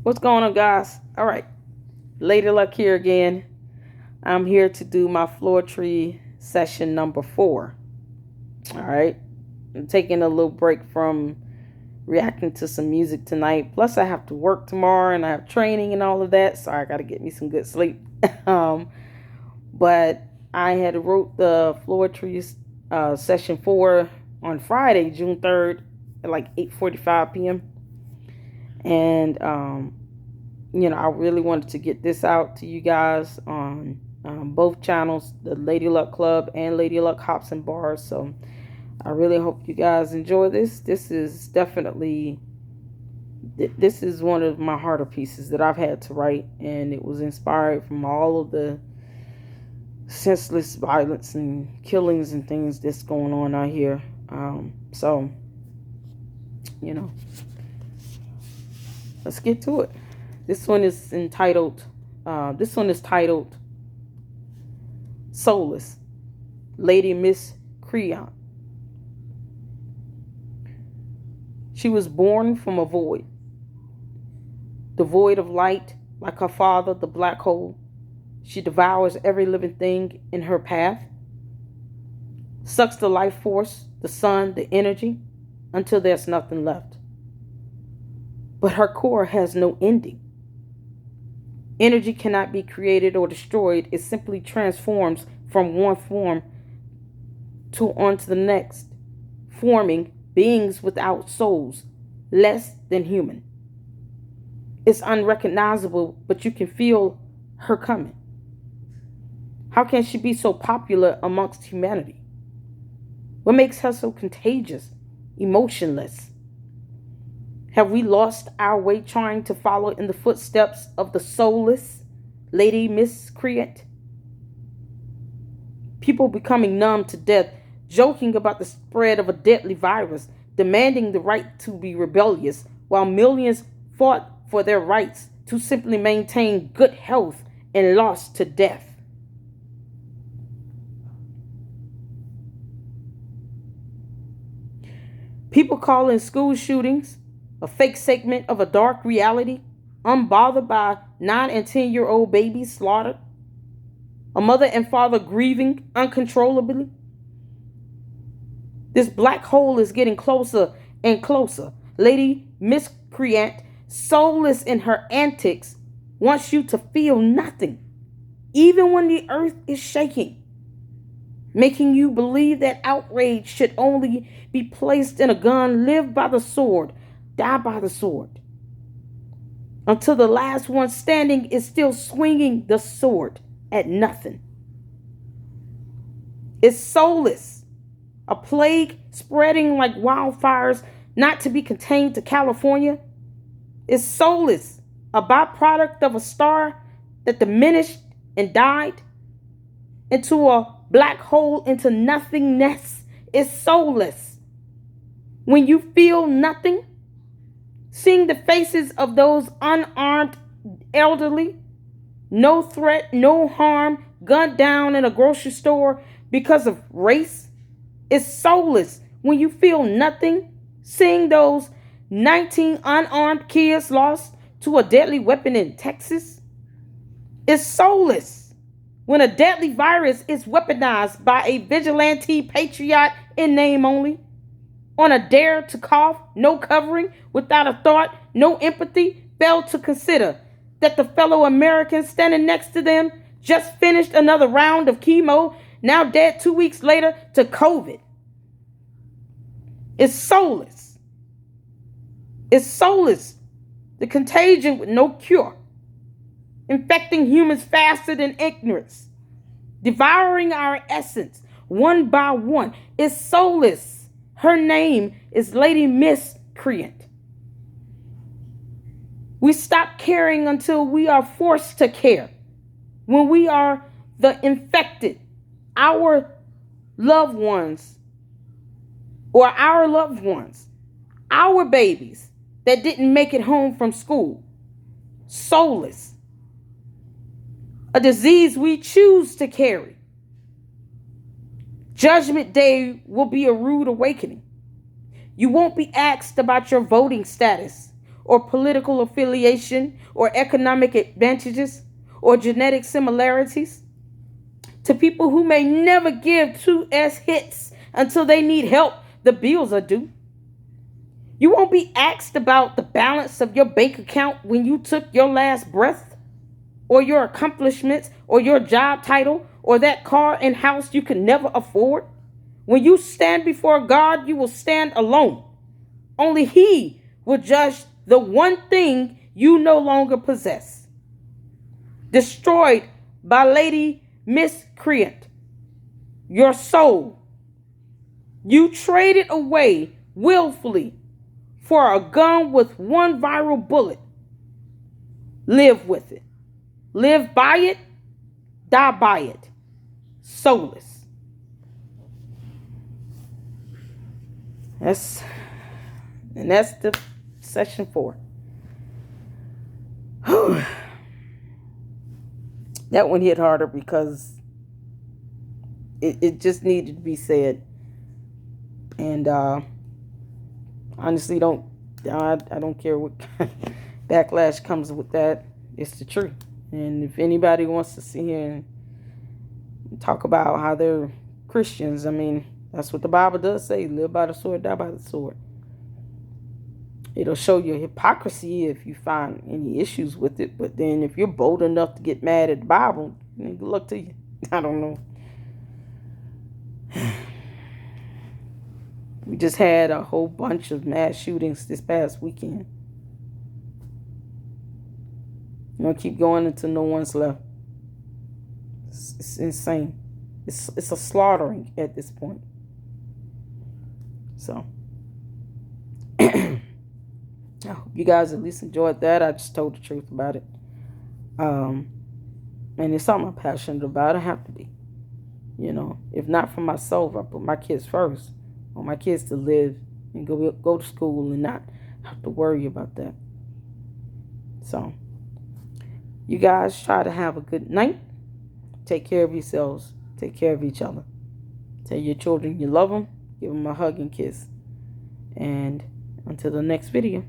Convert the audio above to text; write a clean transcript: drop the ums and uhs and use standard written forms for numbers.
What's going on, guys? All right, Lady Luck here again. I'm here to do my Floetry session number 4. All right, I'm taking a little break from reacting to some music tonight. Plus, I have to work tomorrow and I have training and all of that, so I got to get me some good sleep. But I had wrote the Floetry session 4 on Friday, June 3rd, at like 8:45 p.m. And I really wanted to get this out to you guys on both channels, the Lady Luck Club and Lady Luck Hops and Bars. So I really hope you guys enjoy this. This is definitely, this is one of my harder pieces that I've had to write, and it was inspired from all of the senseless violence and killings and things that's going on out here. So let's get to it. This one is titled Soulless, Lady Miss.Cre.Ant. She was born from a void, the void of light, like her father, the black hole. She devours every living thing in her path, sucks the life force, the sun, the energy, until there's nothing left. But her core has no ending. Energy cannot be created or destroyed. It simply transforms from one form onto the next, forming beings without souls, less than human. It's unrecognizable, but you can feel her coming. How can she be so popular amongst humanity? What makes her so contagious, emotionless? Have we lost our way trying to follow in the footsteps of the soulless Lady Miss.Cre.Ant? People becoming numb to death, joking about the spread of a deadly virus, demanding the right to be rebellious, while millions fought for their rights to simply maintain good health and lost to death. People calling school shootings a fake segment of a dark reality, unbothered by 9 and 10-year-old babies slaughtered, a mother and father grieving uncontrollably. This black hole is getting closer and closer. Lady Miss.Cre.Ant, soulless in her antics, wants you to feel nothing, even when the earth is shaking, making you believe that outrage should only be placed in a gun, live by the sword, die by the sword, until the last one standing is still swinging the sword at nothing. It's soulless, a plague spreading like wildfires, not to be contained to California. It's soulless, a byproduct of a star that diminished and died into a black hole, into nothingness. It's soulless. When you feel nothing, seeing the faces of those unarmed elderly, no threat, no harm, gunned down in a grocery store because of race, is soulless. When you feel nothing, seeing those 19 unarmed kids lost to a deadly weapon in Texas, is soulless. When a deadly virus is weaponized by a vigilante patriot in name only, on a dare to cough, no covering, without a thought, no empathy, failed to consider that the fellow Americans standing next to them just finished another round of chemo, now dead 2 weeks later to COVID. It's soulless. It's soulless. The contagion with no cure, infecting humans faster than ignorance, devouring our essence one by one. It's soulless. Her name is Lady Miss.Cre.Ant. We stop caring until we are forced to care. When we are the infected, our loved ones, our babies that didn't make it home from school, soulless. A disease we choose to carry. Judgment Day will be a rude awakening. You won't be asked about your voting status or political affiliation or economic advantages or genetic similarities. To people who may never give 2S hits until they need help, the bills are due. You won't be asked about the balance of your bank account when you took your last breath, or your accomplishments, or your job title, or that car and house you could never afford. When you stand before God, you will stand alone. Only He will judge the one thing you no longer possess. Destroyed by Lady Miss.Cre.Ant, your soul. You traded away willfully for a gun with one viral bullet. Live with it. Live by it. Die by it. Soulless. That's the session 4. That one hit harder because it just needed to be said. And honestly, I don't care what backlash comes with that. It's the truth. And if anybody wants to sit here and talk about how they're Christians, I mean, that's what the Bible does say. Live by the sword, die by the sword. It'll show your hypocrisy if you find any issues with it. But then if you're bold enough to get mad at the Bible, then good luck to you. I don't know. We just had a whole bunch of mass shootings this past weekend. You know, keep going until no one's left. It's insane. It's a slaughtering at this point. So, I hope you guys at least enjoyed that. I just told the truth about it. And it's something I'm passionate about. I have to be. You know, if not for myself, I put my kids first. I want my kids to live and go to school and not have to worry about that. So, you guys try to have a good night. Take care of yourselves. Take care of each other. Tell your children you love them. Give them a hug and kiss. And until the next video.